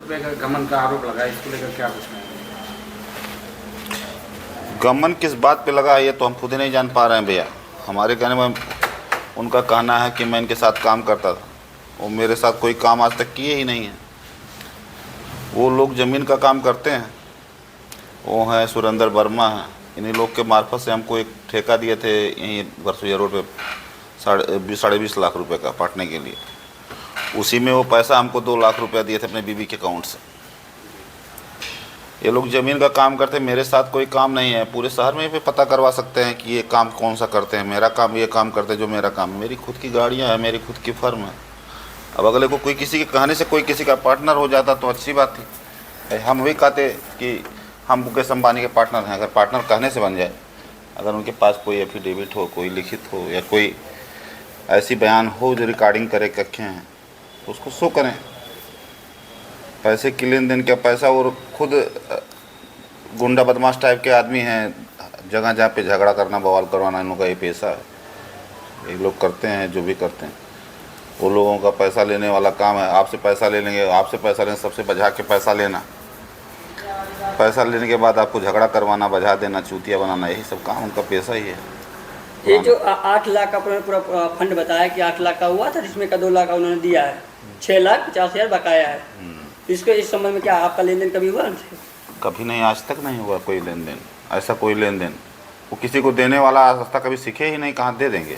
रुपए का गमन का आरोप लगा, इसको लेकर क्या कुछ कहेंगे? गमन किस बात पे लगा ये तो हम खुद ही नहीं जान पा रहे हैं भैया। हमारे कहने में उनका कहना है कि मैं इनके साथ काम करता था, वो मेरे साथ कोई काम आज तक किए ही नहीं है। वो लोग ज़मीन का काम करते हैं, वो हैं सुरेंद्र वर्मा हैं। इन्हीं लोग के मार्फत से हमको एक ठेका दिए थे यहीं बरसुइया रोड पे 20-20 लाख रुपए का पाटने के लिए। उसी में वो पैसा हमको 2 लाख रुपया दिए थे अपने बीवी के अकाउंट से। ये लोग ज़मीन का काम करते, मेरे साथ कोई काम नहीं है। पूरे शहर में भी पता करवा सकते हैं कि ये काम कौन सा करते हैं। मेरा काम ये काम करते हैं जो मेरा काम है। मेरी खुद की गाड़ियाँ हैं, मेरी खुद की फर्म है। अब अगले को कोई किसी के कहने से कोई किसी का पार्टनर हो जाता तो अच्छी बात थी। हम भी कहते कि हम मुकेश अंबानी के पार्टनर हैं। अगर पार्टनर कहने से बन जाए, अगर उनके पास कोई एफिडेविट हो, कोई लिखित हो, या कोई ऐसी बयान हो जो रिकॉर्डिंग करे रखे हैं, तो उसको शो करें। पैसे की लेन देन क्या पैसा, और खुद गुंडा बदमाश टाइप के आदमी हैं। जगह जहाँ पे झगड़ा करना, बवाल करवाना, इन लोगों का ये पेशा है। ये लोग करते हैं जो भी करते हैं। वो लोगों का पैसा लेने वाला काम है। आपसे पैसा ले लेंगे, आपसे पैसा लेंगे, सबसे बजा के पैसा लेना। पैसा लेने के बाद आपको झगड़ा करवाना, बजा देना, चूतिया बनाना, यही सब काम उनका पेशा ही है। ये जो 8 लाख का पूरा फंड बताया कि 8 लाख का हुआ था, जिसमें का 2 लाख का उन्होंने दिया है, 6,50,000 बकाया है। इसको इस संबंध में क्या आपका लेन देन कभी हुआ उनसे? कभी नहीं, आज तक नहीं हुआ कोई लेन देन। ऐसा कोई लेन देन वो किसी को देने वाला रास्ता कभी सीखे ही नहीं, कहाँ दे देंगे।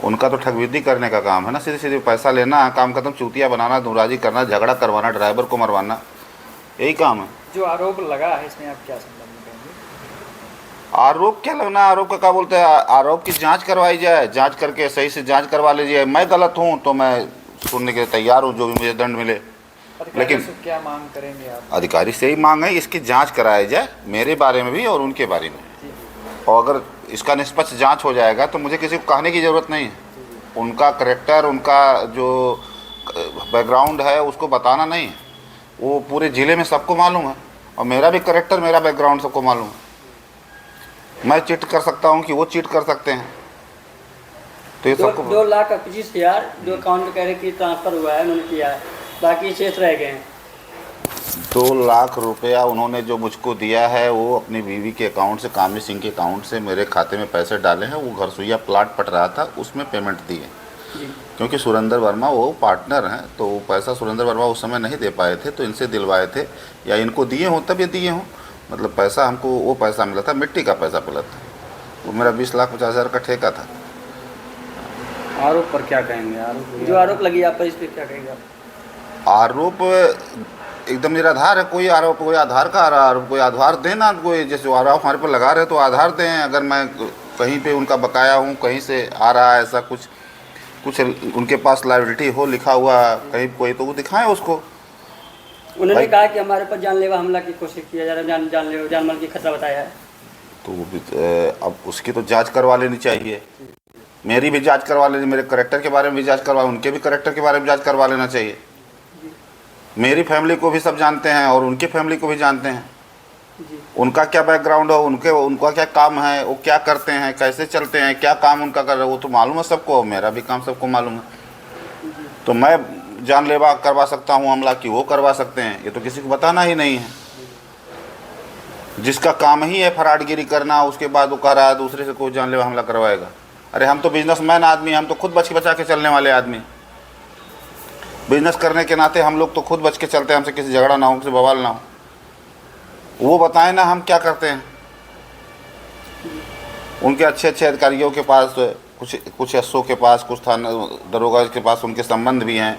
उनका तो ठगविद्धि करने का काम है ना, सीधे सीधे पैसा लेना, काम खत्म, चूतिया बनाना, दुराजी करना, झगड़ा करवाना, ड्राइवर को मरवाना, यही काम है। जो आरोप लगा है इसमें आप क्या संबंध में कहेंगे? आरोप क्या लगना, आरोप का क्या बोलते हैं। आरोप की जांच करवाई जाए, जांच करके सही से जांच करवा लीजिए। मैं गलत हूँ तो मैं सुनने के लिए तैयार हूँ, जो भी मुझे दंड मिले। लेकिन क्या मांग करेंगे आप? अधिकारी से ही मांग है इसकी जांच कराई जाए, मेरे बारे में भी और उनके बारे में। और अगर इसका निष्पक्ष जांच हो जाएगा तो मुझे किसी को कहने की ज़रूरत नहीं है। उनका करैक्टर, उनका जो बैकग्राउंड है उसको बताना नहीं है। वो पूरे ज़िले में सबको मालूम है, और मेरा भी करैक्टर, मेरा बैकग्राउंड सबको मालूम है। मैं चीट कर सकता हूँ कि वो चीट कर सकते हैं, तो ये सबको 2,25,000 जो अकाउंट में कह रहे कि ट्रांसफ़र हुआ है, उन्होंने किया है, बाकी शेष रह गए हैं। 2 लाख रुपया उन्होंने जो मुझको दिया है वो अपनी बीवी के अकाउंट से, कामनी सिंह के अकाउंट से मेरे खाते में पैसे डाले हैं। वो घरसुइया प्लाट पट रहा था, उसमें पेमेंट दी है। क्योंकि सुरेंद्र वर्मा वो पार्टनर हैं, तो वो पैसा सुरेंद्र वर्मा उस समय नहीं दे पाए थे, तो इनसे दिलवाए थे, या इनको दिए हों तब ये दिए हों। मतलब पैसा हमको, वो पैसा मिला था, मिट्टी का पैसा मिला था। वो मेरा 20,50,000 का ठेका था। आरोप पर क्या कहेंगे? आरोप जो आरोप लगी आप पर, इस पर क्या कहेंगे आप? आरोप एकदम निराधार है। कोई आरोप, कोई आधार का आरोप, कोई आधार देना, कोई जैसे आरोप हमारे पर लगा रहे तो आधार दें। अगर मैं कहीं पे उनका बकाया हूँ, कहीं से आ रहा है ऐसा कुछ उनके पास लायबिलिटी हो लिखा हुआ कहीं कोई, तो वो दिखाएं उसको। उन्होंने कहा कि हमारे पर जानलेवा हमला की कोशिश किया जा रहा है, जानमाल की खतरा बताया है। तो वो भी अब उसकी तो जांच करवा लेनी चाहिए। मेरी भी जांच करवा लेनी, मेरे करेक्टर के बारे में भी जांच करवा, उनके भी करेक्टर के बारे में जांच करवा लेना चाहिए। मेरी फैमिली को भी सब जानते हैं और उनकी फैमिली को भी जानते हैं। उनका क्या बैकग्राउंड है, उनका क्या काम है, वो क्या करते हैं, कैसे चलते हैं, क्या काम उनका कर रहे हैं, वो तो मालूम है सबको। मेरा भी काम सबको मालूम है। तो मैं जानलेवा करवा सकता हूँ हमला, कि वो करवा सकते हैं, ये तो किसी को बताना ही नहीं है। जिसका काम ही है फराडगिरी करना, उसके बाद वो कह रहा है दूसरे से कोई जानलेवा हमला करवाएगा। अरे हम तो बिजनेसमैन आदमी, हम तो खुद बच के बचा के चलने वाले आदमी। बिजनेस करने के नाते हम लोग तो खुद बच के चलते हैं, हमसे किसी झगड़ा ना हो, किसी बवाल ना हो। वो बताएं ना हम क्या करते हैं। उनके अच्छे अच्छे अधिकारियों के पास, कुछ एसओ के पास, कुछ थाना दरोगा के पास उनके संबंध भी हैं।